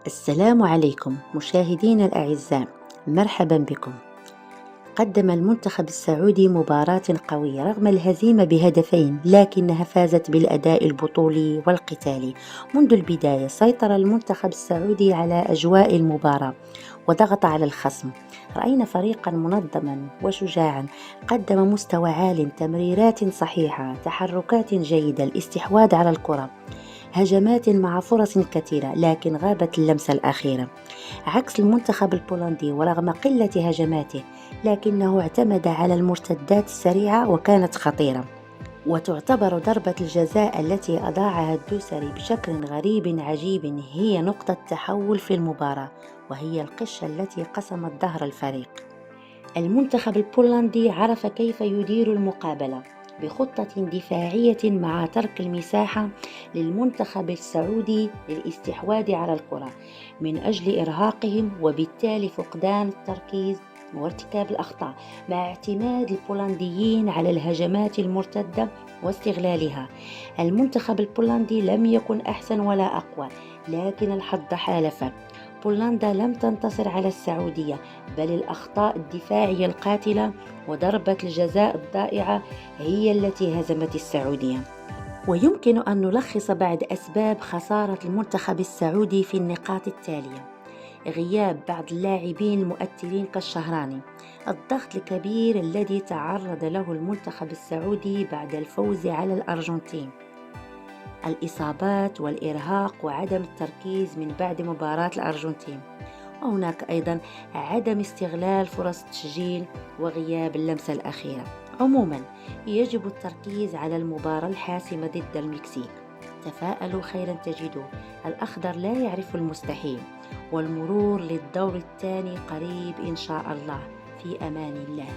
السلام عليكم مشاهدينا الأعزاء، مرحبا بكم. قدم المنتخب السعودي مباراة قوية رغم الهزيمة بهدفين، لكنها فازت بالأداء البطولي والقتالي. منذ البداية سيطر المنتخب السعودي على أجواء المباراة وضغط على الخصم. رأينا فريقا منظما وشجاعا، قدم مستوى عال، تمريرات صحيحة، تحركات جيدة، الاستحواذ على الكرة، هجمات مع فرص كثيرة، لكن غابت اللمسة الأخيرة. عكس المنتخب البولندي، ورغم قلة هجماته لكنه اعتمد على المرتدات السريعة وكانت خطيرة. وتعتبر ضربة الجزاء التي أضاعها الدوسري بشكل غريب عجيب هي نقطة تحول في المباراة، وهي القشة التي قسمت ظهر الفريق. المنتخب البولندي عرف كيف يدير المقابلة بخطة دفاعية مع ترك المساحة للمنتخب السعودي للاستحواذ على الكرة من أجل إرهاقهم، وبالتالي فقدان التركيز وارتكاب الأخطاء، مع اعتماد البولنديين على الهجمات المرتدة واستغلالها. المنتخب البولندي لم يكن أحسن ولا أقوى، لكن الحظ حالف. بولندا لم تنتصر على السعودية، بل الأخطاء الدفاعية القاتلة وضربة الجزاء الضائعة هي التي هزمت السعودية. ويمكن أن نلخص بعض أسباب خسارة المنتخب السعودي في النقاط التالية: غياب بعض اللاعبين المؤثرين كالشهراني، الضغط الكبير الذي تعرض له المنتخب السعودي بعد الفوز على الأرجنتين، الإصابات والإرهاق وعدم التركيز من بعد مباراة الأرجنتين، وهناك أيضا عدم استغلال فرص التسجيل وغياب اللمسة الأخيرة. عموما يجب التركيز على المباراة الحاسمة ضد المكسيك. تفاءلوا خيرا تجدوه، الأخضر لا يعرف المستحيل، والمرور للدور الثاني قريب إن شاء الله. في أمان الله.